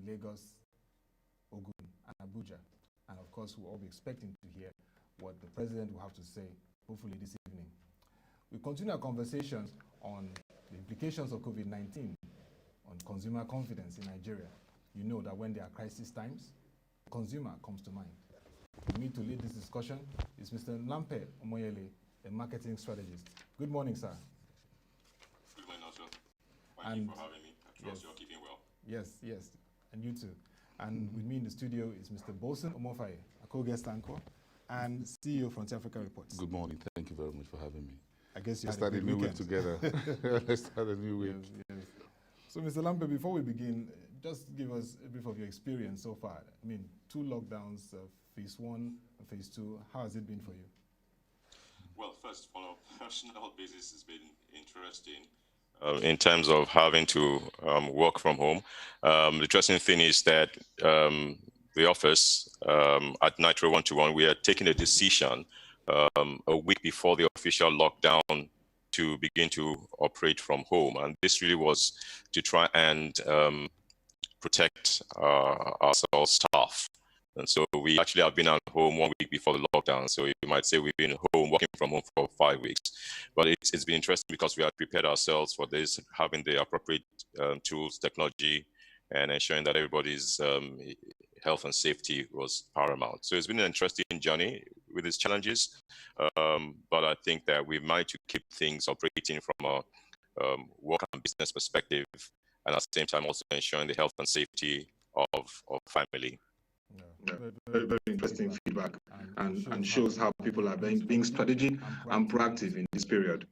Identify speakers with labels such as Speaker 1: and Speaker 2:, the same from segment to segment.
Speaker 1: Lagos, Ogun, and Abuja. And of course, we'll all be expecting to hear what the president will have to say, hopefully this evening. We continue our conversations on the implications of COVID-19 on consumer confidence in Nigeria. You know that when there are crisis times, the consumer comes to mind. With me to lead this discussion is Mr. Lampe Omoyele, a marketing strategist. Good morning, sir.
Speaker 2: Good morning, also. Thank you for having me. I trust you're keeping well.
Speaker 1: Yes, and you too. And with me in the studio is Mr. Bosun Omofaye, a co-guest anchor and CEO Frontier Africa Reports.
Speaker 3: Good morning. Thank you very much for having me.
Speaker 1: I guess you
Speaker 3: Let's start a new week together. Let's start a new week.
Speaker 1: Yes. So, Mr. Lampe, before we begin, just give us a brief of your experience so far. I mean, 2 lockdowns, phase 1 and phase 2. How has it been for you?
Speaker 2: Well, first, on a personal basis, it's been interesting in terms of having to work from home. The interesting thing is that the office at Nitro 121, we are taking a decision a week before the official lockdown to begin to operate from home. And this really was to try and protect our staff. And so we actually have been at home 1 week before the lockdown. So you might say we've been home, working from home for 5 weeks. But it's been interesting because we have prepared ourselves for this, having the appropriate tools, technology, and ensuring that everybody's health and safety was paramount. So it's been an interesting journey with its challenges. But I think that we managed to keep things operating from a work and business perspective, and at the same time also ensuring the health and safety of family.
Speaker 4: Yeah, very interesting feedback and shows how people are being strategic and proactive in this period.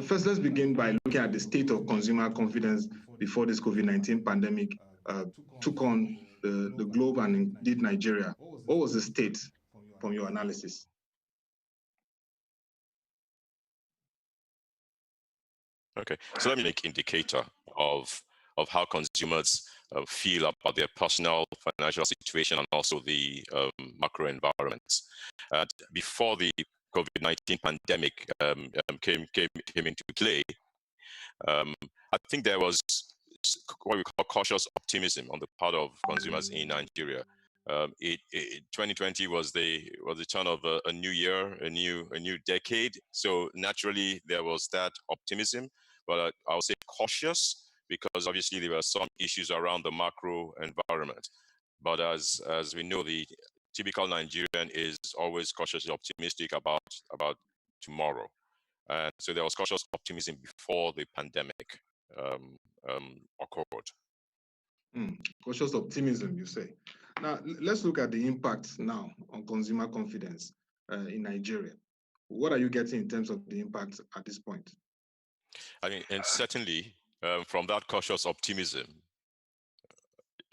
Speaker 4: First, let's begin by looking at the state of consumer confidence before this COVID-19 pandemic took on the globe and indeed Nigeria. What was the state from your analysis?
Speaker 2: Okay, so let me make an indicator of how consumers feel about their personal financial situation and also the macro environment. Before the COVID-19 pandemic came into play, I think there was what we call cautious optimism on the part of consumers in Nigeria. 2020 was the turn of a new year, a new decade. So naturally there was that optimism, but I would say cautious, because obviously there were some issues around the macro environment. But as we know, the typical Nigerian is always cautiously optimistic about tomorrow. And so there was cautious optimism before the pandemic occurred.
Speaker 4: Cautious optimism, you say. Now, let's look at the impact now on consumer confidence in Nigeria. What are you getting in terms of the impact at this point?
Speaker 2: I mean, and certainly from that cautious optimism,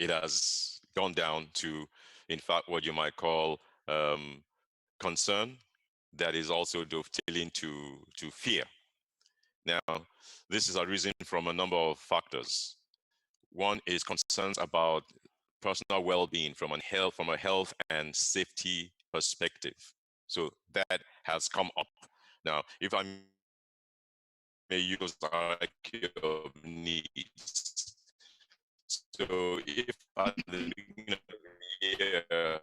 Speaker 2: it has gone down to, in fact, what you might call concern that is also dovetailing to fear. Now, this is arisen from a number of factors. One is concerns about personal well-being from a health and safety perspective. So that has come up. Now, if I may use the hierarchy of needs. So if at the beginning of the year,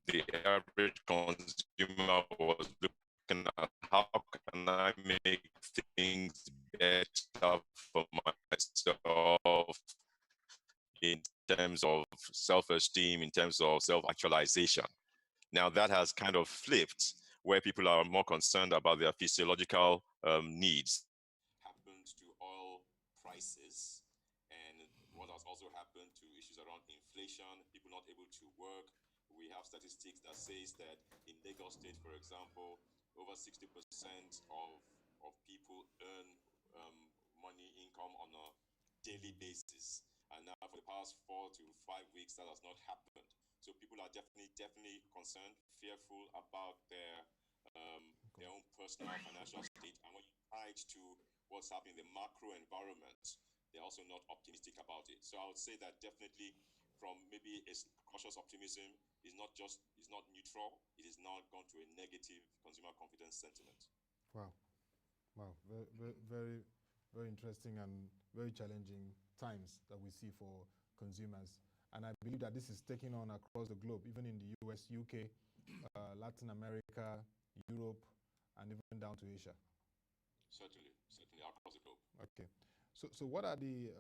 Speaker 2: the average consumer was looking at how can I make things better for myself in terms of self-esteem, in terms of self-actualization. Now that has kind of flipped, where people are more concerned about their physiological needs. Happened to oil prices, and what has also happened to issues around inflation, people not able to work. We have statistics that says that in Lagos State, for example, over 60% of people earn income on a daily basis. And now for the past 4 to 5 weeks, that has not happened. So people are definitely concerned, fearful about their own personal financial state. And when you tie it to what's happening in the macro environment, they're also not optimistic about it. So I would say that definitely from maybe a cautious optimism is not neutral. It is now gone to a negative consumer confidence sentiment.
Speaker 1: Wow. Very, very, very interesting and very challenging times that we see for consumers. And I believe that this is taking on across the globe, even in the US, UK, Latin America, Europe, and even down to Asia.
Speaker 2: Certainly across the globe.
Speaker 1: Okay. So what are the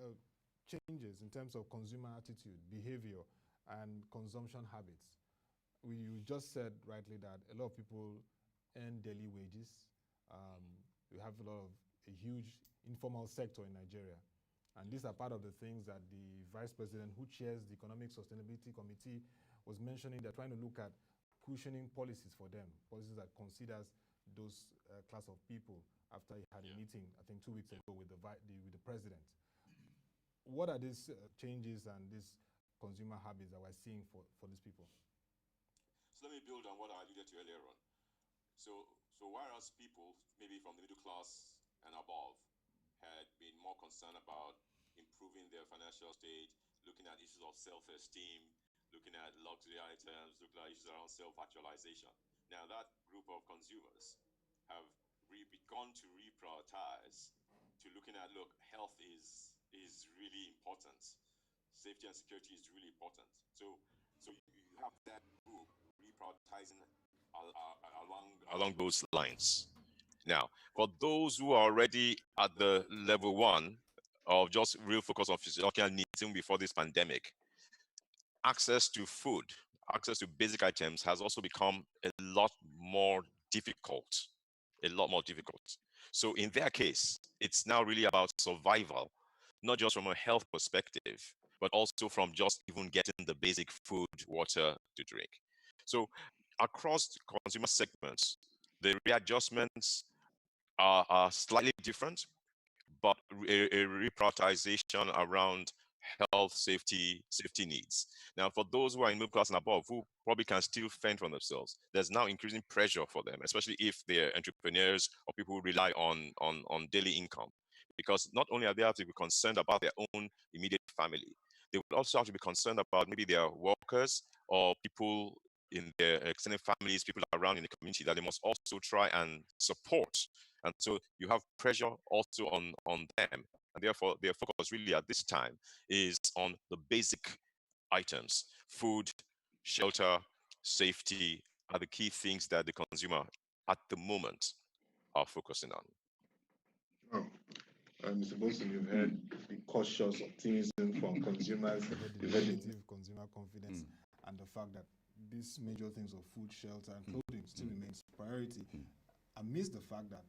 Speaker 1: changes in terms of consumer attitude, behavior, and consumption habits? You just said rightly that a lot of people earn daily wages. We have a huge informal sector in Nigeria. And these are part of the things that the Vice President, who chairs the Economic Sustainability Committee, was mentioning. They're trying to look at cushioning policies for them, policies that considers those class of people, after he had a meeting, I think 2 weeks ago, with the president. What are these changes and these consumer habits that we're seeing for these people?
Speaker 2: So let me build on what I alluded to earlier on. So whereas people, maybe from the middle class and above, had been more concerned about improving their financial state, looking at issues of self-esteem, looking at luxury items, looking at issues around self-actualization. Now that group of consumers have begun to reprioritize to looking at, look, health is really important. Safety and security is really important. So you have that group reprioritizing along those lines. Now, for those who are already at the level one of just real focus on physiological needs even before this pandemic, access to food, access to basic items has also become a lot more difficult. So in their case, it's now really about survival, not just from a health perspective, but also from just even getting the basic food, water to drink. So across consumer segments, the readjustments are slightly different, but a reprioritization around health, safety needs. Now, for those who are in middle class and above, who probably can still fend for themselves, there's now increasing pressure for them, especially if they're entrepreneurs or people who rely on daily income. Because not only are they have to be concerned about their own immediate family, they would also have to be concerned about maybe their workers or people in their extended families, people around in the community that they must also try and support. And so you have pressure also on them. And therefore, their focus really at this time is on the basic items. Food, shelter, safety are the key things that the consumer at the moment are focusing on.
Speaker 4: Oh. Mr. Bolson, you've heard the cautious optimism from consumers.
Speaker 1: The negative consumer confidence and the fact that these major things of food, shelter, and clothing still remains priority, amidst the fact that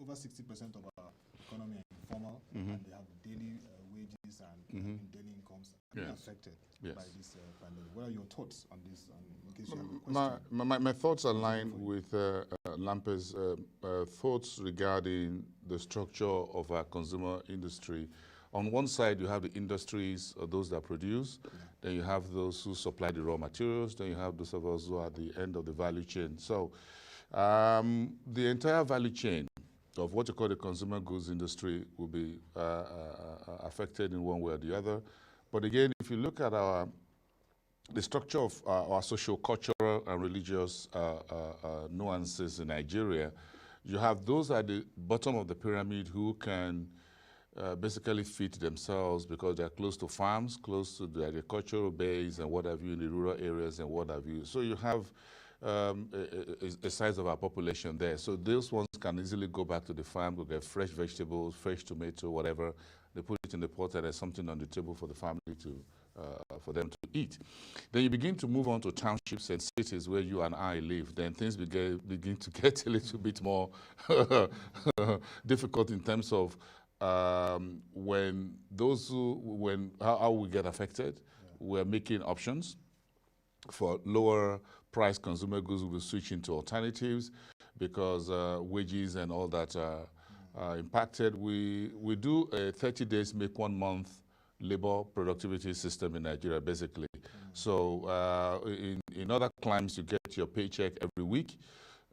Speaker 1: over 60% of our economy are informal, and they have daily wages and daily incomes being affected by this pandemic. What are your thoughts on this? In case you have a question.
Speaker 3: My thoughts align with Lampe's thoughts regarding the structure of our consumer industry. On one side, you have the industries, or those that produce. Then you have those who supply the raw materials. Then you have those of us who are at the end of the value chain. So the entire value chain of what you call the consumer goods industry will be affected in one way or the other. But again, if you look at the structure of our socio-cultural and religious nuances in Nigeria, you have those at the bottom of the pyramid who can basically feed themselves because they're close to farms, close to the agricultural base and what have you in the rural areas and what have you. So you have a size of our population there. So those ones can easily go back to the farm, go get fresh vegetables, fresh tomato, whatever. They put it in the pot and there's something on the table for the family to, for them to eat. Then you begin to move on to townships and cities where you and I live. Then things begin to get a little bit more difficult in terms of how we get affected. We're making options for lower price consumer goods. Will be switching to alternatives because wages and all that are impacted. We do a 30 days make 1 month labor productivity system in Nigeria, basically. So in other climes, you get your paycheck every week.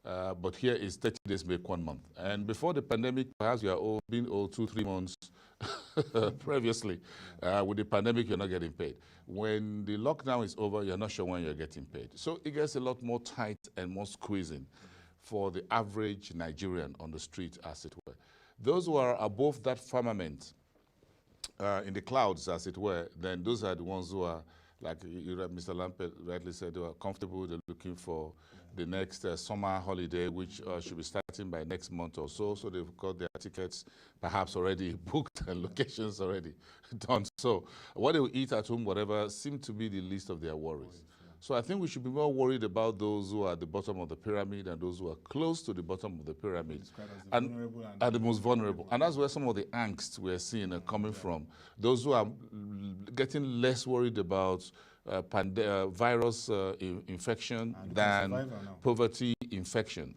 Speaker 3: But here is 30 days make 1 month. And before the pandemic, perhaps you are being owed 2-3 months previously. With the pandemic, you're not getting paid. When the lockdown is over, you're not sure when you're getting paid. So it gets a lot more tight and more squeezing for the average Nigerian on the street, as it were. Those who are above that firmament in the clouds, as it were, then those are the ones who are, like Mr. Lampe rightly said, they are comfortable. They're looking for the next summer holiday, which should be starting by next month or so. So they've got their tickets perhaps already booked and locations already done. So what they will eat at home, whatever, seem to be the least of their worries. So I think we should be more worried about those who are at the bottom of the pyramid and those who are close to the bottom of the pyramid. And are the most vulnerable. And that's where some of the angst we're seeing are coming from. Those who are getting less worried about virus infection than poverty infection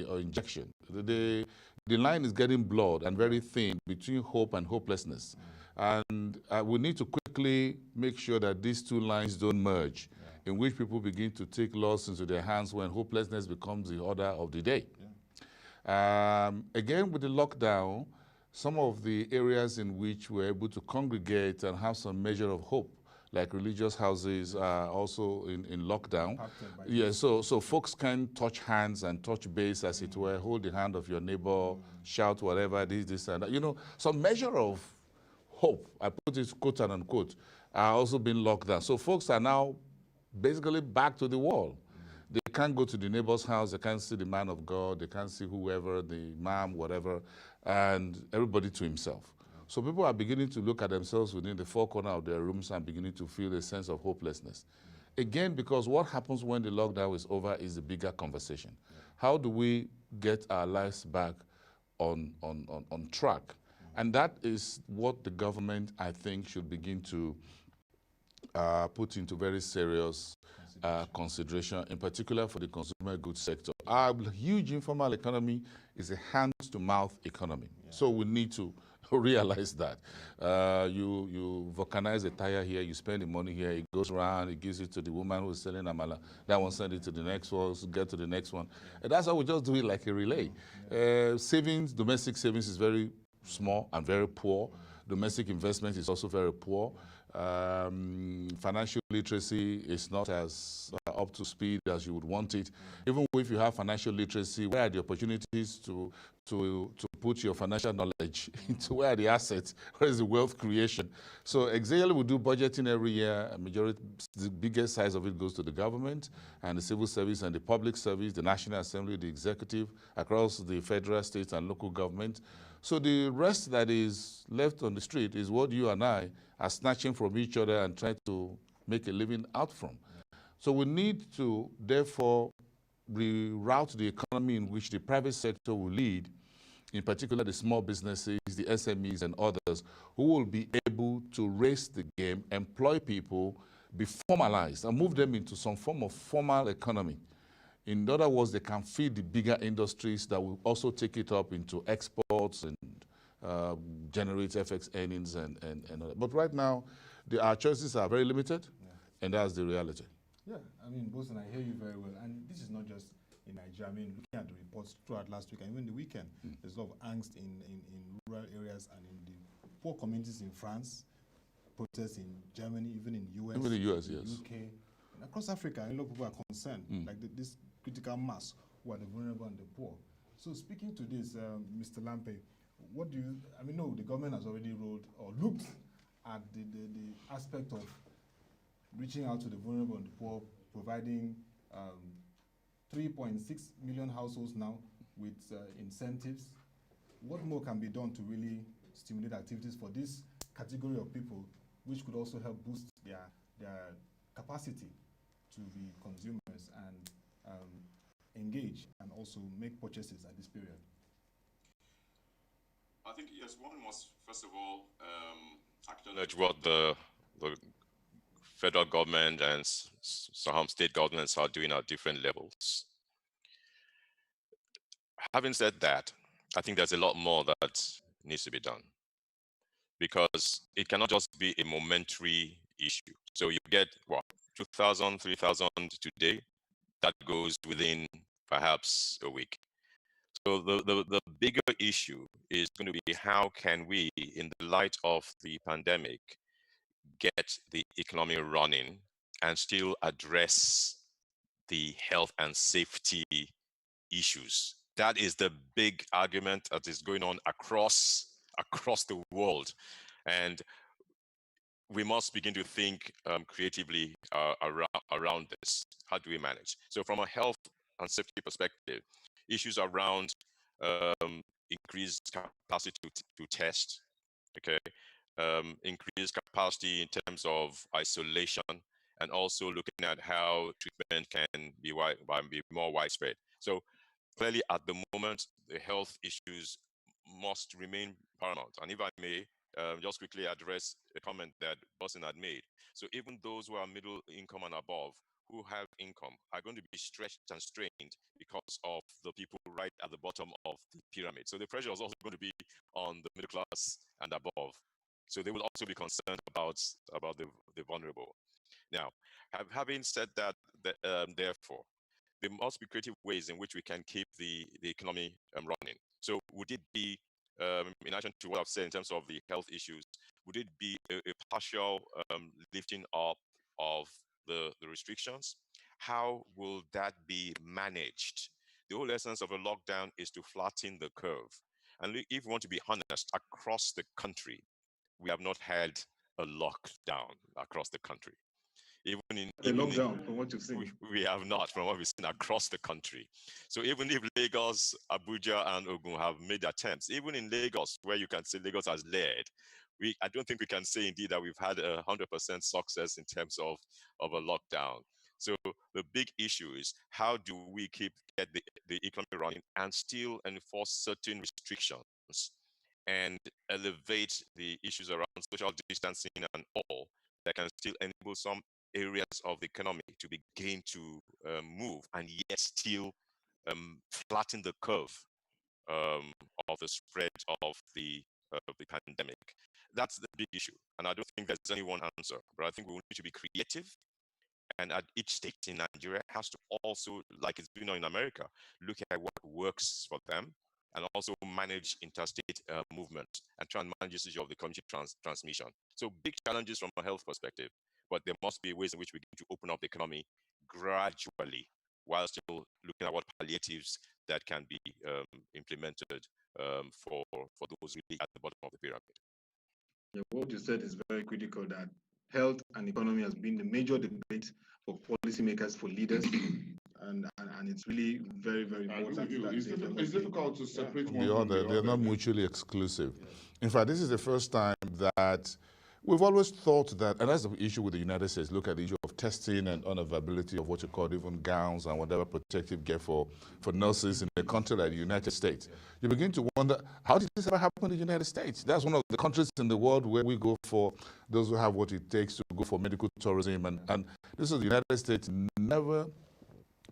Speaker 3: or injection. The line is getting blurred and very thin between hope and hopelessness. And we need to quickly make sure that these two lines don't merge, in which people begin to take laws into their hands when hopelessness becomes the order of the day. Again, with the lockdown, some of the areas in which we're able to congregate and have some measure of hope, like religious houses, are also in lockdown. Yeah, so folks can touch hands and touch base, as it were, hold the hand of your neighbor, shout whatever, this and that. You know, some measure of hope, I put it quote and unquote, are also being locked down. So folks are now basically back to the wall. They can't go to the neighbor's house, they can't see the man of God, they can't see whoever, the imam, whatever, and everybody to himself. So people are beginning to look at themselves within the four corners of their rooms and beginning to feel a sense of hopelessness. Again, because what happens when the lockdown is over is the bigger conversation. How do we get our lives back on track? And that is what the government, I think, should begin to put into very serious consideration, in particular for the consumer goods sector. Our huge informal economy is a hand-to-mouth economy. So we need to realize that. You vulcanize a tire here, you spend the money here, it goes around, it gives it to the woman who's selling amala, that one send it to the next one, get to the next one. And that's how we just do it like a relay. Savings, domestic savings is very small and very poor. Domestic investment is also very poor. Financial literacy is not as up to speed as you would want it. Even if you have financial literacy, where are the opportunities to put your financial knowledge into? Where are the assets? Where is the wealth creation? So exactly, we do budgeting every year. A majority, the biggest size of it goes to the government and the civil service and the public service, the National Assembly, the executive, across the federal, state, and local government. So the rest that is left on the street is what you and I are snatching from each other and trying to make a living out from. So we need to, therefore, reroute the economy in which the private sector will lead, in particular the small businesses, the SMEs and others, who will be able to raise the game, employ people, be formalized, and move them into some form of formal economy. In other words, they can feed the bigger industries that will also take it up into exports and generate FX earnings and other. But right now, our choices are very limited, and that's the reality.
Speaker 1: Yeah, I mean, Bosun, I hear you very well. And this is not just in Nigeria. I mean, looking at the reports throughout last week and even the weekend, there's a lot of angst in rural areas and in the poor communities in France, protests in Germany, even in US,
Speaker 3: even the US, yes.
Speaker 1: UK, and across Africa. A lot of people are concerned, like this critical mass who are the vulnerable and the poor. So speaking to this, Mr. Lampe, what do you, I mean, no, the government has already rolled or looked at the aspect of reaching out to the vulnerable and the poor, providing 3.6 million households now with incentives. What more can be done to really stimulate activities for this category of people, which could also help boost their capacity to be consumers and engage and also make purchases at this period?
Speaker 2: I think, yes, one must, first of all, acknowledge what the federal government and some state governments are doing at different levels. Having said that, I think there's a lot more that needs to be done, because it cannot just be a momentary issue. So you get, what, 2,000, 3,000 today, that goes within perhaps a week. So the bigger issue is going to be, how can we, in the light of the pandemic, get the economy running and still address the health and safety issues? That is the big argument that is going on across the world. And we must begin to think creatively around this. How do we manage? So from a health and safety perspective, issues around increased capacity to test, okay, increased capacity in terms of isolation, and also looking at how treatment can be more widespread. So clearly at the moment, the health issues must remain paramount. And if I may, just quickly address a comment that Boston had made. So even those who are middle income and above, who have income, are going to be stretched and strained because of the people right at the bottom of the pyramid. So the pressure is also going to be on the middle class and above. So they will also be concerned about the vulnerable. Now, having said that, therefore, there must be creative ways in which we can keep the economy running. So would it be, in addition to what I've said in terms of the health issues, would it be a partial lifting up of the restrictions? How will that be managed? The whole essence of a lockdown is to flatten the curve. And if we want to be honest, across the country, we have not had a lockdown across the country.
Speaker 4: From what you've seen.
Speaker 2: We have not, from what we've seen across the country. So even if Lagos, Abuja, and Ogun have made attempts, even in Lagos, where you can say Lagos has led, I don't think we can say indeed that we've had 100% success in terms of a lockdown. So the big issue is how do we get the economy running and still enforce certain restrictions and elevate the issues around social distancing and all that can still enable some areas of the economy to begin to move and yet still flatten the curve of the spread of the pandemic. That's the big issue. And I don't think there's any one answer, but I think we need to be creative. And at each state in Nigeria has to also, like it's been in America, look at what works for them and also manage interstate movement and try and manage this issue of the community transmission. So big challenges from a health perspective, but there must be ways in which we need to open up the economy gradually while still looking at what palliatives that can be implemented for those really at the bottom of the pyramid.
Speaker 4: Yeah, what you said is very critical, that health and economy has been the major debate for policymakers, for leaders, and it's really very, very important.
Speaker 3: It's difficult to separate one from the other. They're not mutually exclusive. Yes. In fact, this is the first time that we've always thought that, and that's the issue with the United States, look at the issue of testing and unavailability of what you call even gowns and whatever protective gear for nurses in a country like the United States. You begin to wonder, how did this ever happen in the United States? That's one of the countries in the world where we go for those who have what it takes to go for medical tourism. And this is the United States never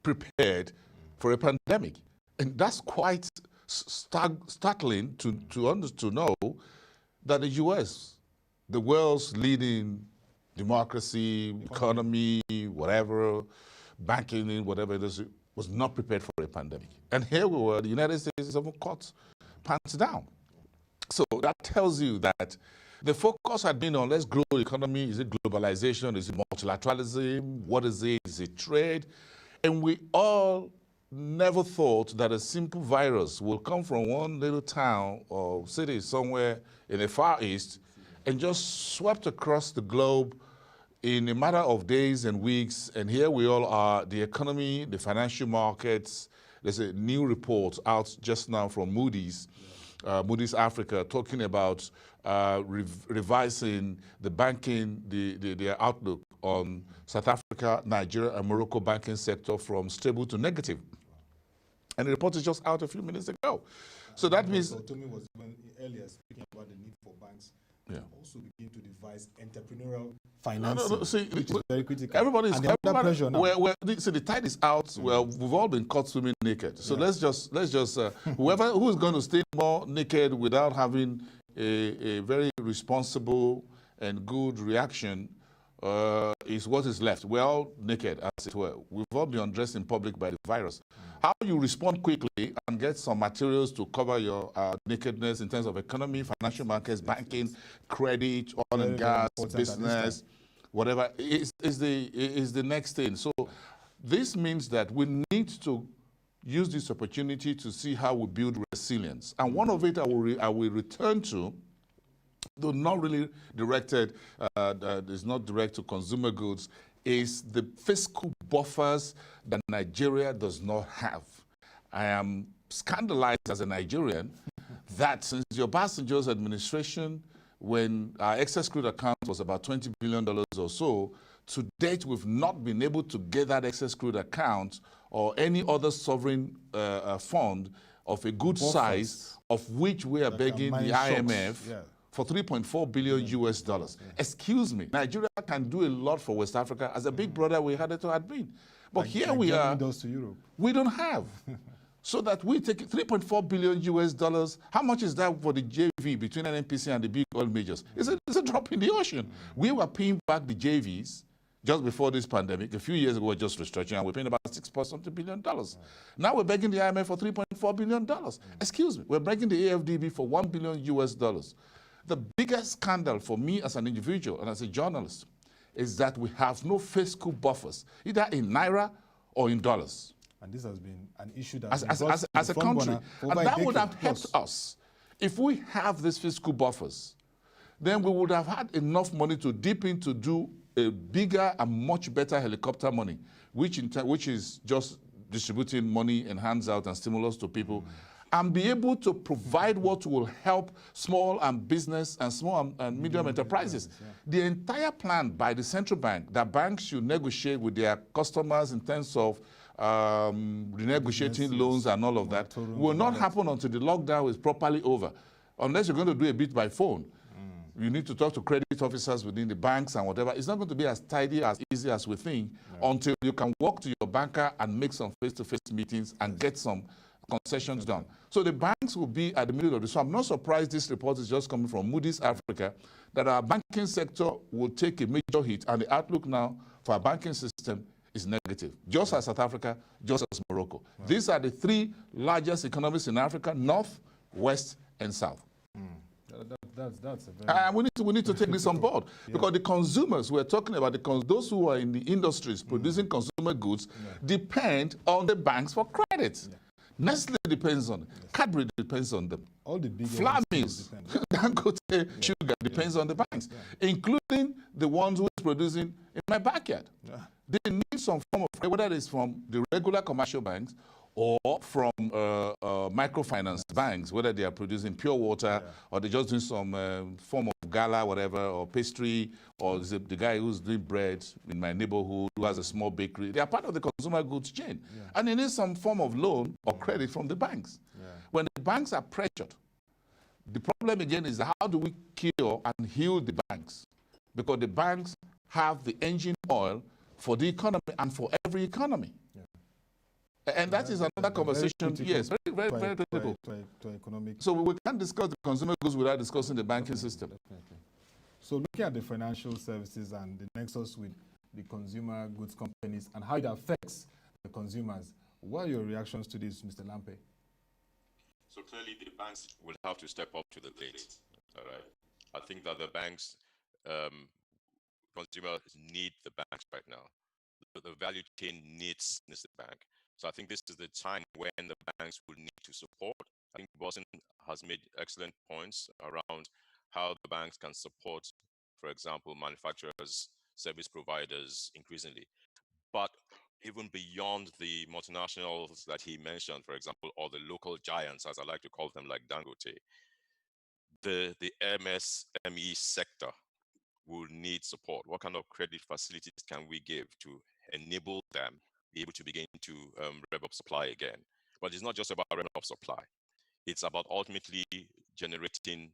Speaker 3: prepared for a pandemic. And that's quite startling to know that the U.S., the world's leading democracy, economy, whatever, banking, whatever it is, was not prepared for a pandemic. And here we were, the United States is even caught pants down. So that tells you that the focus had been on let's grow the economy. Is it globalization? Is it multilateralism? What is it? Is it trade? And we all never thought that a simple virus will come from one little town or city somewhere in the Far East and just swept across the globe in a matter of days and weeks. And here we all are, the economy, the financial markets. There's a new report out just now from Moody's, Moody's Africa, talking about revising the banking, their outlook on South Africa, Nigeria, and Morocco banking sector from stable to negative. And the report is just out a few minutes ago. So that means...
Speaker 1: So Tommy was earlier speaking about the need for banks also begin to devise entrepreneurial financing,
Speaker 3: see,
Speaker 1: which is very critical.
Speaker 3: Everybody's
Speaker 1: under pressure now.
Speaker 3: See, the tide is out. Well, we've all been caught swimming naked. So let's just who's going to stay more naked without having a very responsible and good reaction is what is left. We're all naked, as it were. We've all been undressed in public by the virus. How you respond quickly and get some materials to cover your nakedness in terms of economy, financial markets, banking, credit, oil and gas, business, whatever, is the next thing. So this means that we need to use this opportunity to see how we build resilience. And one of it I will return to though not really directed, is not direct to consumer goods, is the fiscal buffers that Nigeria does not have. I am scandalized as a Nigerian that since the Obasanjo's administration, when our excess crude account was about $20 billion or so, to date we've not been able to get that excess crude account or any other sovereign fund of a good size, of which we are begging the IMF for 3.4 billion US dollars. Excuse me, Nigeria can do a lot for West Africa as a big brother we had to admit. But here we are,
Speaker 1: does to Europe.
Speaker 3: We don't have. So that we take 3.4 billion US dollars. How much is that for the JV between NNPC and the big oil majors? It's a drop in the ocean. We were paying back the JVs just before this pandemic. A few years ago, we were just restructuring, and we're paying about $6.something billion. Now we're begging the IMF for $3.4 billion. Excuse me, we're begging the AFDB for $1 billion US dollars. The biggest scandal for me as an individual and as a journalist is that we have no fiscal buffers, either in Naira or in dollars.
Speaker 1: And this has been an issue that
Speaker 3: as a country. And that would have helped us. If we have these fiscal buffers, then we would have had enough money to dip in to do a bigger and much better helicopter money, which is just distributing money and hands out and stimulus to people, and be able to provide what will help small and business and small and medium enterprises. The entire plan by the central bank that banks should negotiate with their customers in terms of renegotiating loans and all of that will not happen until the lockdown is properly over. Unless you're going to do a bit by phone. You need to talk to credit officers within the banks and whatever. It's not going to be as tidy, as easy as we think until you can walk to your banker and make some face-to-face meetings and get some concessions done. So the banks will be at the middle of this. So I'm not surprised this report is just coming from Moody's Africa, that our banking sector will take a major hit, and the outlook now for our banking system is negative, just as South Africa, just as Morocco. These are the three largest economies in Africa: North, West, and South.
Speaker 1: That's a very...
Speaker 3: we need to take this on board because the consumers we're talking about, those who are in the industries producing consumer goods, depend on the banks for credit. Nestle depends on it. Cadbury depends on them.
Speaker 1: All the big
Speaker 3: Flamis, Dangote, Sugar depends on the banks, including the ones who are producing in my backyard. They need some form of, whether it's from the regular commercial banks or from microfinance banks, whether they are producing pure water or they're just doing some form of gala, whatever, or pastry, or the guy who's doing bread in my neighborhood who has a small bakery. They are part of the consumer goods chain. And they need some form of loan or credit from the banks. When the banks are pressured, the problem again is how do we cure and heal the banks? Because the banks have the engine oil for the economy and for every economy. And that is another conversation, very critical.
Speaker 1: To economic.
Speaker 3: So we can't discuss the consumer goods without discussing the banking system.
Speaker 1: Definitely. So looking at the financial services and the nexus with the consumer goods companies and how it affects the consumers, what are your reactions to this, Mr. Lampe?
Speaker 2: So clearly the banks will have to step up to the plate. All right. I think that the banks, consumers need the banks right now. The value chain needs the bank. So I think this is the time when the banks will need to support. I think Boston has made excellent points around how the banks can support, for example, manufacturers, service providers increasingly. But even beyond the multinationals that he mentioned, for example, or the local giants, as I like to call them, like Dangote, the MSME sector will need support. What kind of credit facilities can we give to enable them be able to begin to rev up supply again? But it's not just about revving up supply. It's about ultimately generating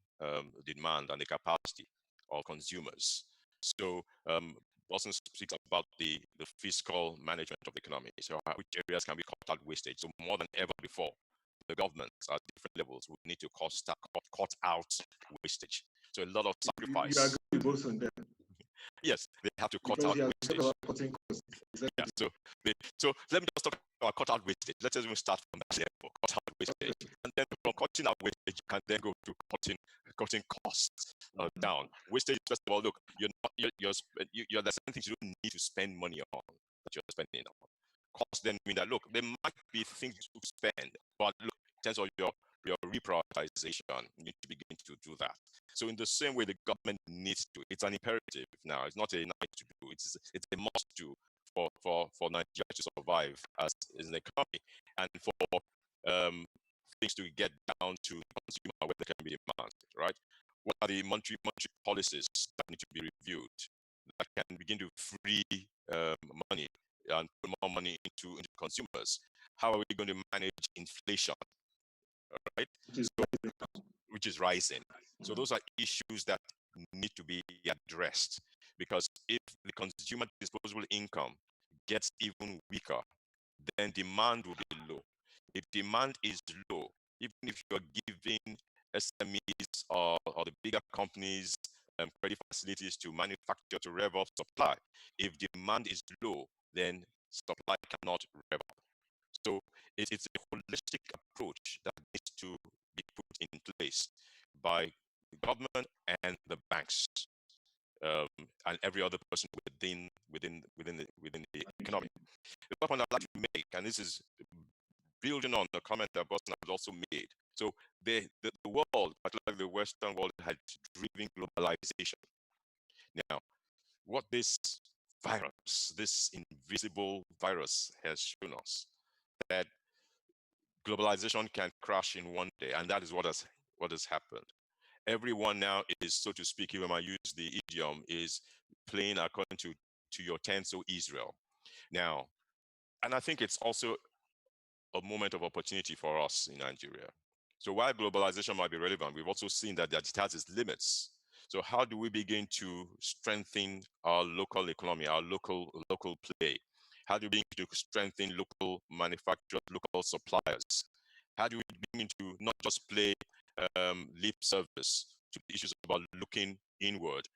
Speaker 2: demand and the capacity of consumers. So Boston speaks about the fiscal management of the economy. So which areas can we cut out wastage? So more than ever before, the governments at different levels will need to cut out wastage. So a lot of sacrifice.
Speaker 4: You agree with both on that?
Speaker 2: Yes, they have to cut out wastage. Yeah, so let me just talk about cut out wastage. Let's even start from that level, cut out wastage. And then from cutting out wastage, you can then go to cutting costs down. Wastage, first of all, look, there's certain things you don't need to spend money on that you're spending on. Costs then mean that, look, there might be things to spend, but look, in terms of your your reprioritization, you need to begin to do that. So in the same way, the government needs to. It's an imperative now. It's not a nice to do. It's a must do for Nigeria to survive as an economy, and for things to get down to the consumer where there can be demand, right? What are the monetary policies that need to be reviewed that can begin to free money and put more money into consumers? How are we going to manage inflation, right? Which is rising. So those are issues that need to be addressed, because if the consumer disposable income gets even weaker, then demand will be low. If demand is low, even if you're giving SMEs or the bigger companies credit facilities to manufacture, to rev up supply, if demand is low, then supply cannot rev up. So it's a holistic approach that needs to be put in place by the government and the banks, and every other person within the economy. The point I'd like to make, and this is building on the comment that Boston has also made. So the world, particularly the Western world, had driven globalization. Now, what this virus, this invisible virus, has shown us, that globalization can crash in one day, and that is what has happened. Everyone now is, so to speak, even I use the idiom, is playing according to your tense, so Israel. Now, and I think it's also a moment of opportunity for us in Nigeria. So while globalization might be relevant, we've also seen that it has its limits. So how do we begin to strengthen our local economy, our local play? How do we begin to strengthen local manufacturers, local suppliers? How do we begin to not just play lip service to the issues about looking inward?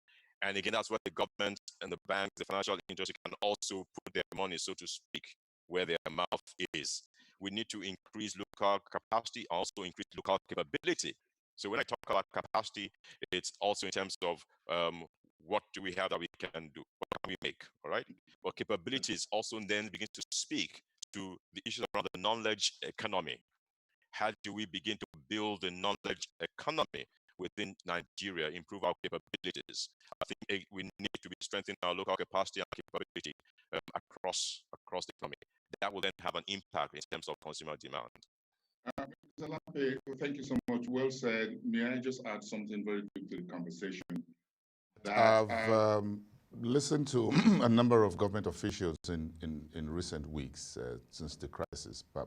Speaker 2: And again, that's where the government and the banks, the financial industry can also put their money, so to speak, where their mouth is. We need to increase local capacity, also increase local capability. So when I talk about capacity, it's also in terms of what do we have that we can do? What can we make, all right? But capabilities also then begin to speak to the issues around the knowledge economy. How do we begin to build the knowledge economy within Nigeria, improve our capabilities? I think we need to be strengthening our local capacity and capability across the economy. That will then have an impact in terms of consumer demand.
Speaker 3: Lampe, thank you so much. Well said. May I just add something very quick to the conversation? I've listened to a number of government officials in recent weeks since the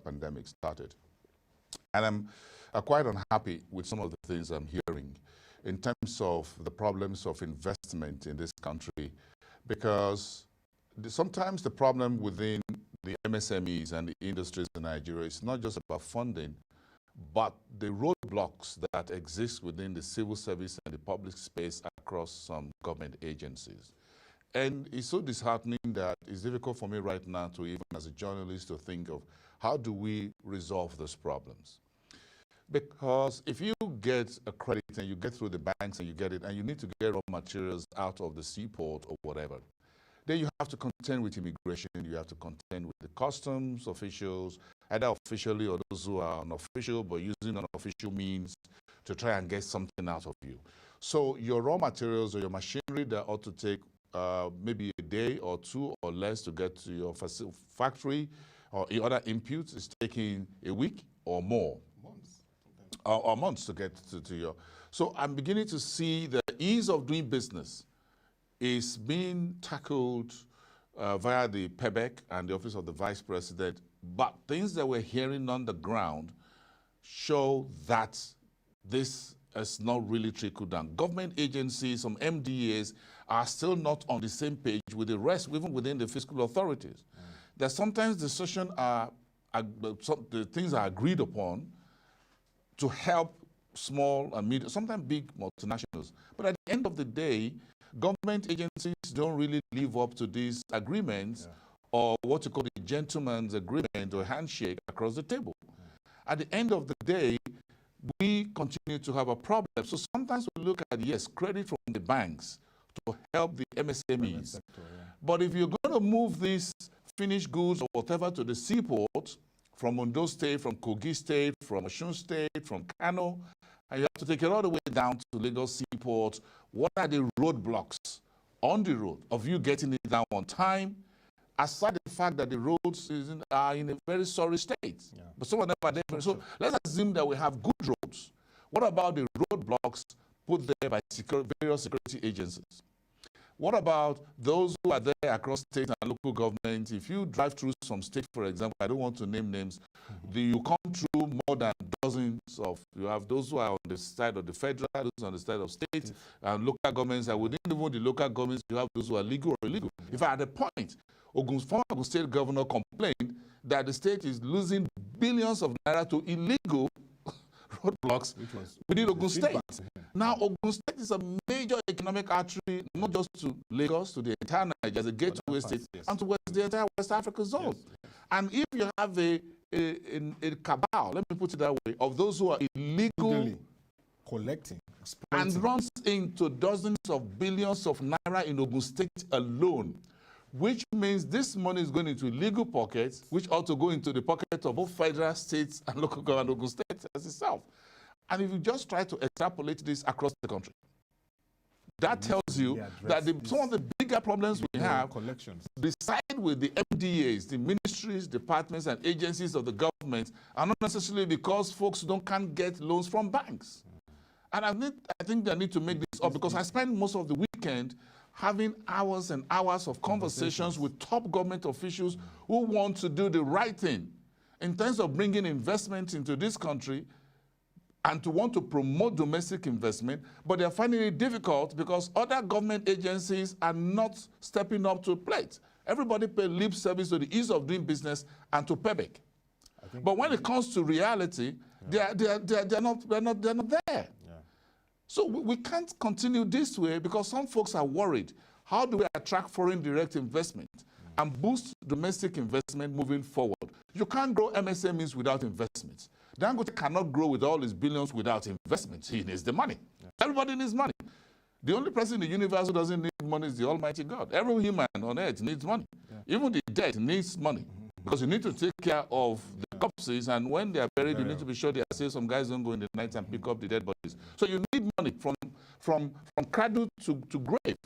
Speaker 3: pandemic started. And I'm quite unhappy with some of the things I'm hearing in terms of the problems of investment in this country, because sometimes the problem within the MSMEs and the industries in Nigeria is not just about funding, but the roadblocks that exist within the civil service and the public space across some government agencies. And it's so disheartening that it's difficult for me right now to, even as a journalist, to think of how do we resolve those problems. Because if you get a credit and you get through the banks and you get it, and you need to get raw materials out of the seaport or whatever, then you have to contend with immigration, you have to contend with the customs officials, either officially or those who are unofficial, but using unofficial means to try and get something out of you. So your raw materials or your machinery that ought to take maybe a day or two or less to get to your factory or other inputs is taking a week or more. Or months to get to your. So I'm beginning to see the ease of doing business is being tackled via the PEBEC and the Office of the Vice President, but things that we're hearing on the ground show that this has not really trickled down. Government agencies, some MDAs, are still not on the same page with the rest, even within the fiscal authorities. That sometimes decisions the things are agreed upon to help small and medium, sometimes big multinationals. But at the end of the day, government agencies don't really live up to these agreements or what you call the gentleman's agreement or handshake across the table. At the end of the day, we continue to have a problem. So sometimes we look at, yes, credit from the banks to help the MSMEs.
Speaker 1: Sector,
Speaker 3: But if you're going to move these finished goods or whatever to the seaport, from Ondo State, from Kogi State, from Osun State, from Kano, and you have to take it all the way down to Lagos Seaport. What are the roadblocks on the road of you getting it down on time? Aside the fact that the roads are in a very sorry state, but some of them are there. So let's assume that we have good roads. What about the roadblocks put there by various security agencies? What about those who are there across state and local governments? If you drive through some state, for example, I don't want to name names, you come through more than dozens of, you have those who are on the side of the federal, those on the side of state, and local governments, and within even the local governments, you have those who are legal or illegal. In fact, at the point, former Ogun State governor complained that the state is losing billions of naira to illegal roadblocks within Ogun State. Now, Ogun State is a major economic artery, not just to Lagos, to the entire Nigeria, as a gateway state, and to the entire West Africa zone. And if you have a cabal, let me put it that way, of those who are illegally
Speaker 1: collecting,
Speaker 3: and runs into dozens of billions of naira in Ogun State alone, which means this money is going into illegal pockets, which ought to go into the pocket of both federal states and local government, Ogun State as itself. And if you just try to extrapolate this across the country, that tells you that some of the bigger problems we have reside with the MDAs, the ministries, departments, and agencies of the government, are not necessarily because folks can't get loans from banks. And I think they need to make this up, because I spend most of the weekend having hours and hours of conversations with top government officials who want to do the right thing in terms of bringing investment into this country and to want to promote domestic investment, but they're finding it difficult because other government agencies are not stepping up to the plate. Everybody pays lip service to the ease of doing business and to PEBEC. But when it comes to reality, they're not there. So we can't continue this way, because some folks are worried. How do we attract foreign direct investment and boost domestic investment moving forward? You can't grow MSMEs without investments. Dangote cannot grow with all his billions without investments. He needs the money. Everybody needs money. The only person in the universe who doesn't need money is the Almighty God. Every human on earth needs money. Even the dead needs money, because you need to take care of the corpses, and when they are buried, you need to be sure they are safe. Some guys don't go in the night and pick up the dead bodies. So you need money from cradle to grave.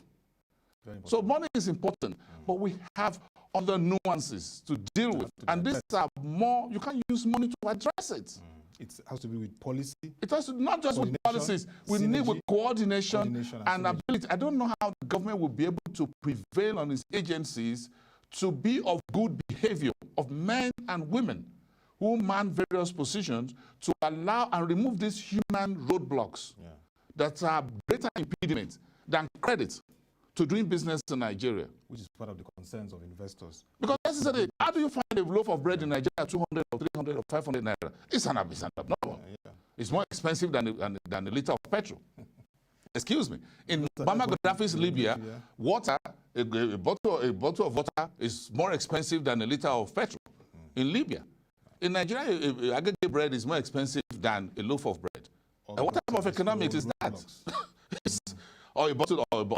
Speaker 3: So money is important, but we have other nuances to deal with, and these are more, you can't use money to address it.
Speaker 1: It has to be with policy.
Speaker 3: It has to not just with policies. We need with coordination and ability. I don't know how the government will be able to prevail on its agencies to be of good behavior of men and women who man various positions, to allow and remove these human roadblocks that are greater impediments than credit to doing business in Nigeria.
Speaker 1: Which is part of the concerns of investors.
Speaker 3: Because necessarily, how do you find a loaf of bread in Nigeria at 200 or 300 or 500 naira? It's an abnormal. It's more expensive than a liter of petrol. Excuse me. In Muammar Gaddafi's Libya, water, a bottle of water is more expensive than a liter of petrol in Libya. In Nigeria, aggregate bread is more expensive than a loaf of bread. And what type of economics is that? Or a bottle of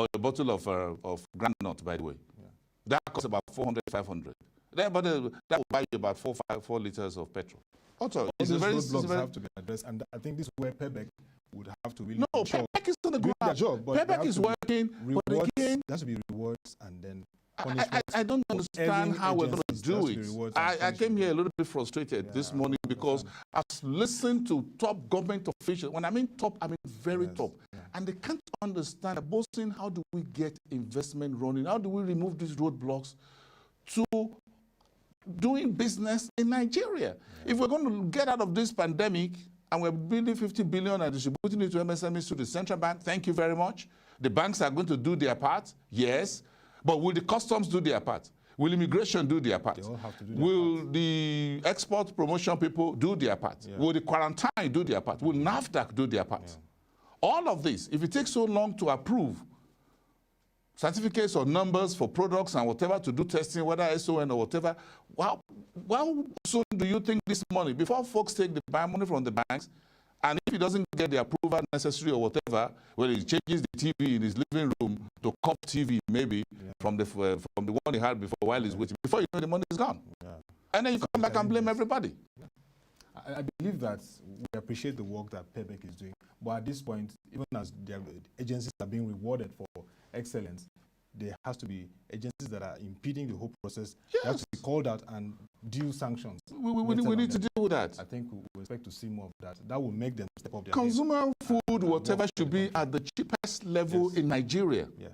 Speaker 3: groundnut, by the way. That costs about 400, 500. That will buy you about 4 liters of petrol. Also,
Speaker 1: those roadblocks have to be addressed, and I think this is where PEBEC would have to really
Speaker 3: PEBEC is on the ground. PEBEC is working, but again,
Speaker 1: there has to be rewards and then
Speaker 3: I don't understand how we're going to do it. I came here a little bit frustrated this morning because I've listened to top government officials. When I mean top, I mean very top. And they can't understand about saying, how do we get investment running? How do we remove these roadblocks to doing business in Nigeria? If we're going to get out of this pandemic and we're building 50 billion and distributing it to MSMEs through the central bank, thank you very much. The banks are going to do their part, yes. But will the customs do their part? Will immigration do their part?
Speaker 1: They all have to do their
Speaker 3: will the export promotion people do their part? Will the quarantine do their part? Will NAFDAC do their part? All of this, if it takes so long to approve certificates or numbers for products and whatever to do testing, whether SON or whatever, how soon do you think this money, before folks take the money from the banks, and if he doesn't get the approval necessary or whatever, well, he changes the TV in his living room to COP TV maybe from the one he had before while he's waiting. Before you know, the money is gone. And then you come back and blame everybody.
Speaker 1: I believe that we appreciate the work that PEBEC is doing, but at this point, even as the agencies are being rewarded for excellence, there has to be agencies that are impeding the whole process.
Speaker 3: Yes.
Speaker 1: They have to be called out and due sanctions.
Speaker 3: We need to deal with that.
Speaker 1: I think we expect to see more of that. That will make them step up their
Speaker 3: Consumer food, whatever, should be at the cheapest level in Nigeria.
Speaker 1: Yeah,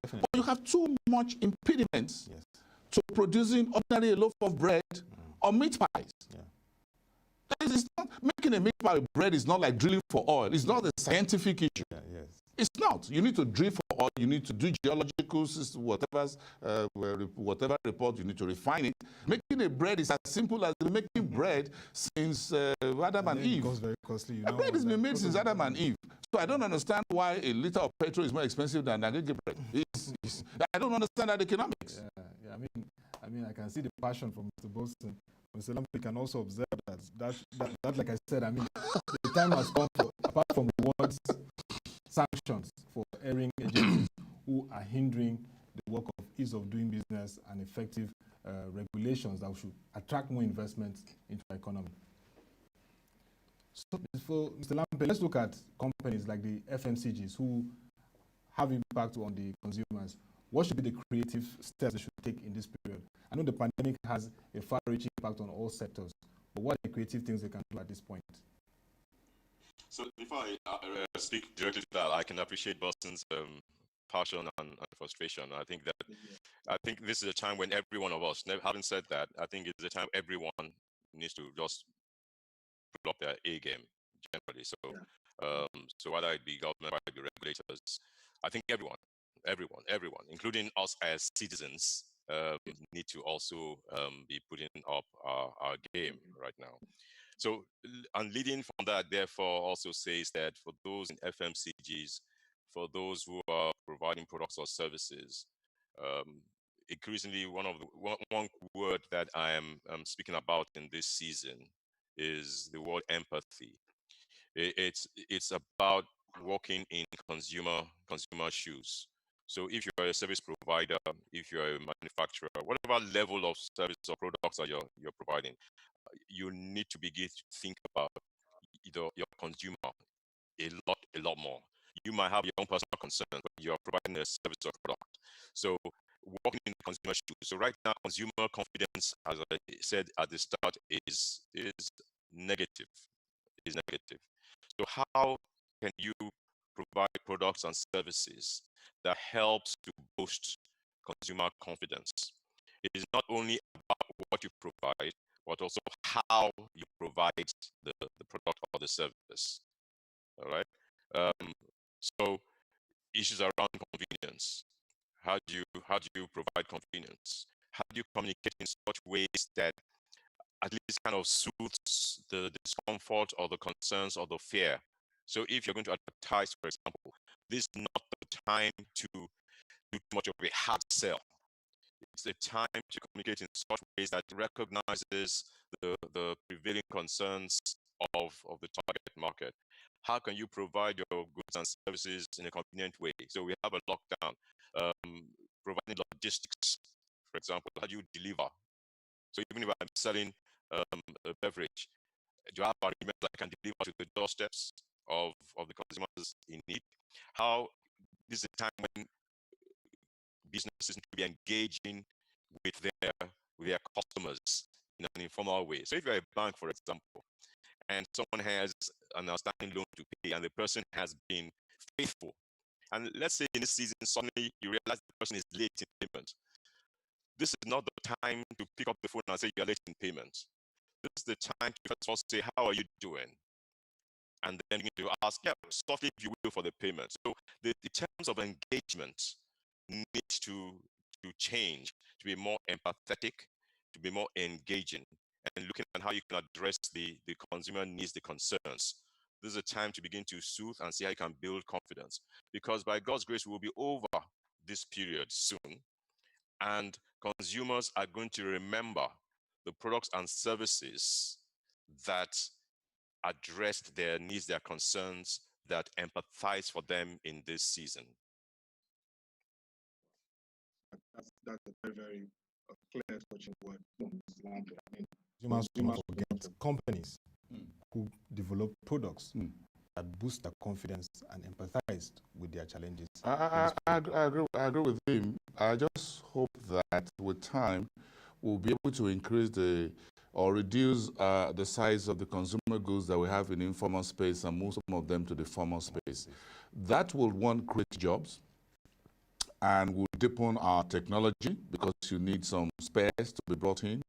Speaker 1: definitely.
Speaker 3: But you have too much impediments to producing ordinary a loaf of bread or meat pies.
Speaker 1: Yeah.
Speaker 3: It's not, making a meat pie with bread is not like drilling for oil. It's not a scientific issue.
Speaker 1: Yeah, yes.
Speaker 3: It's not. You need to drill for oil. You need to do geological system, whatever report, you need to refine it. Making a bread is as simple as making bread since Adam and Eve.
Speaker 1: It goes very costly.
Speaker 3: Bread has been made since Adam and Eve. So I don't understand why a liter of petrol is more expensive than agege bread. I don't understand that economics.
Speaker 1: Yeah, I mean, I can see the passion from Mr. Bolson. Mr. Lampe can also observe that, like I said, I mean, the time has come for, apart from the words sanctions for erring agencies who are hindering the work of ease of doing business and effective regulations that should attract more investment into our economy. So, for Mr. Lampe, let's look at companies like the FMCGs who have impact on the consumers. What should be the creative steps they should take in this period? I know the pandemic has a far-reaching impact on all sectors, but what are the creative things they can do at this point?
Speaker 2: So before I speak directly to that, I can appreciate Boston's passion and frustration. I think this is a time when every one of us, having said that, I think it's a time everyone needs to just put up their A game generally. So, so whether it be government, whether it be regulators, I think everyone, including us as citizens, need to also be putting up our game right now. So, and leading from that, therefore, also says that for those in FMCGs, for those who are providing products or services, increasingly one word that I am speaking about in this season is the word empathy. It's about walking in consumer shoes. So if you're a service provider, if you're a manufacturer, whatever level of service or products that you're providing, you need to begin to think about your consumer a lot more. You might have your own personal concerns, but you're providing a service or product. So walking in the consumer shoes. So right now, consumer confidence, as I said at the start, is negative. So how can you provide products and services that helps to boost consumer confidence? It is not only about what you provide, but also how you provide the product or the service. All right. So issues around convenience. How do you provide convenience? How do you communicate in such ways that at least kind of soothes the discomfort or the concerns or the fear? So if you're going to advertise, for example, this is not the time to do too much of a hard sell. It's a time to communicate in such ways that recognizes the prevailing concerns of the target market. How can you provide your goods and services in a convenient way? So we have a lockdown, providing logistics, for example. How do you deliver? So even if I'm selling a beverage, do I have arguments that I can deliver to the doorsteps of the consumers in need? How this is a time when businesses need to be engaging with their customers in an informal way. So if you're a bank, for example, and someone has an outstanding loan to pay, and the person has been faithful, and let's say in this season suddenly you realize the person is late in payment, this is not the time to pick up the phone and say you're late in payment. This is the time to first of all say, how are you doing? And then you ask, yeah, softly if you will, for the payment. So the terms of engagement need to change, to be more empathetic, to be more engaging, and looking at how you can address the consumer needs, the concerns. This is a time to begin to soothe and see how you can build confidence. Because by God's grace, we will be over this period soon. And consumers are going to remember the products and services that addressed their needs, their concerns, that empathize for them in this season.
Speaker 4: That's a very, very a clear touching word from Mr. Lampe. I mean,
Speaker 1: consumers don't forget companies who develop products that boost their confidence and empathize with their challenges.
Speaker 3: I agree with him. I just hope that with time, we'll be able to increase or reduce the size of the consumer goods that we have in informal space and move some of them to the formal space. That will, one, create jobs and will deepen our technology because you need some spares to be brought in.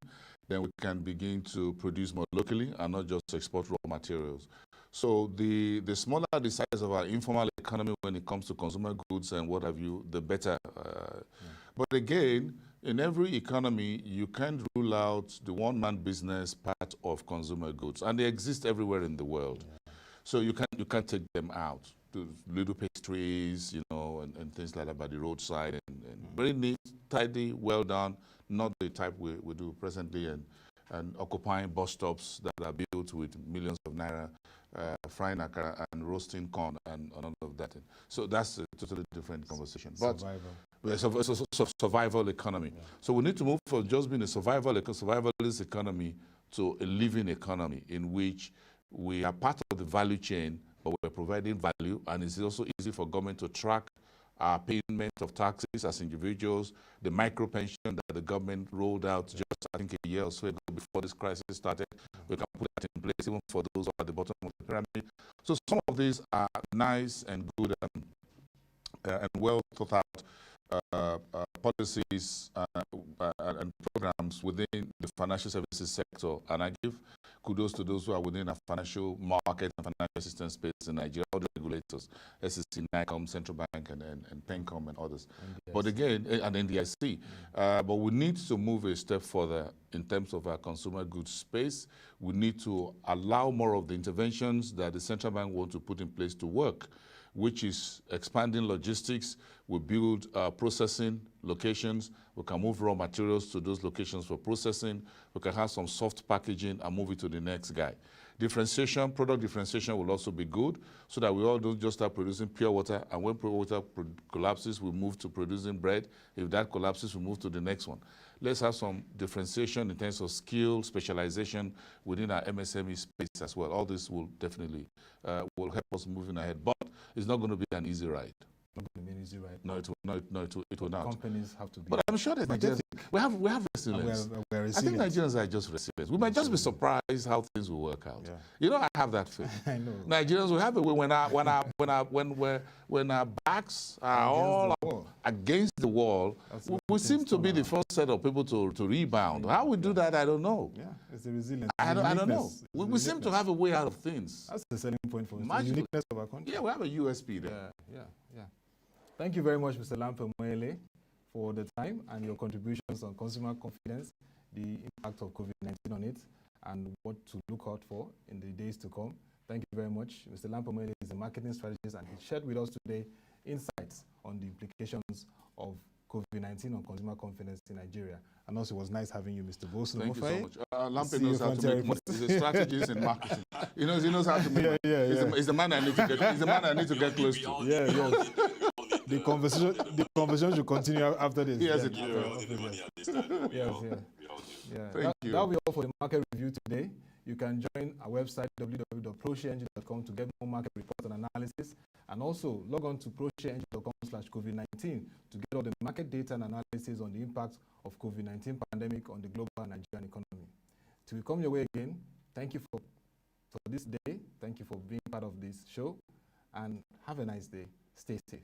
Speaker 3: Then we can begin to produce more locally and not just export raw materials. So the smaller the size of our informal economy when it comes to consumer goods and what have you, the better. But again, in every economy, you can't rule out the one-man business part of consumer goods, and they exist everywhere in the world. So you can't take them out. The little pastries, you know, and things like that by the roadside, and very neat, tidy, well done. Not the type we do presently, and occupying bus stops that are built with millions of naira, frying akara and roasting corn and all of that. So that's a totally different conversation. But survival economy. Yeah. So we need to move from just being a survivalist economy to a living economy in which we are part of the value chain, but we're providing value, and it's also easy for government to track our payment of taxes as individuals, the micro pension that the government rolled out just, I think, a year or so ago before this crisis started. We can put that in place even for those who are at the bottom of the pyramid. So some of these are nice and good and well thought out policies and programs within the financial services sector. And I give kudos to those who are within a financial market and financial system space in Nigeria, all the regulators, SEC, NICOM, Central Bank, and PENCOM, and others. NDIC. But again, and NDIC. But we need to move a step further in terms of our consumer goods space. We need to allow more of the interventions that the Central Bank wants to put in place to work, which is expanding logistics. We build processing locations. We can move raw materials to those locations for processing. We can have some soft packaging and move it to the next guy. Differentiation, product differentiation will also be good so that we all don't just start producing pure water, and when pure water collapses, we move to producing bread. If that collapses, we move to the next one. Let's have some differentiation in terms of skill, specialization within our MSME space as well. All this will definitely will help us moving ahead, but it's not going to be an easy ride.
Speaker 1: Not going to be an easy ride.
Speaker 3: No, it will not.
Speaker 1: Companies have to be.
Speaker 3: But I'm sure that Nigerians, we have resilience.
Speaker 1: We're resilient.
Speaker 3: I think Nigerians are just resilient. We might just be surprised how things will work out.
Speaker 1: Yeah.
Speaker 3: You know, I have that feeling.
Speaker 1: I know.
Speaker 3: Nigerians will have a way when our backs are all against the wall. We seem to be the first set of people to rebound. How we do that, I don't know.
Speaker 1: Yeah, it's the resilience.
Speaker 3: I don't know. We seem to have a way out of things.
Speaker 1: That's the selling point for us. The uniqueness of our country.
Speaker 3: Yeah, we have a USP there.
Speaker 1: Yeah. Thank you very much, Mr. Lampe Omoyele, for the time and your contributions on consumer confidence, the impact of COVID-19 on it, and what to look out for in the days to come. Thank you very much. Mr. Lampe Omoyele is a marketing strategist, and he shared with us today insights on the implications of COVID-19 on consumer confidence in Nigeria. And also, it was nice having you, Mr. Bosun.
Speaker 3: Thank you so much. Lampe knows how to make money. He's a strategist in marketing. He knows how to make money. He's the man I need to get. He's the man I need to get close to.
Speaker 1: Yeah. The conversation should continue after this.
Speaker 3: Yes,
Speaker 1: Thank you. That'll be all for the market review today. You can join our website, www.proshareengine.com, to get more market reports and analysis. And also log on to proshareengine.com/COVID-19 to get all the market data and analysis on the impact of COVID-19 pandemic on the global and Nigerian economy. Till we come your way again, thank you for this day. Thank you for being part of this show. And have a nice day. Stay safe.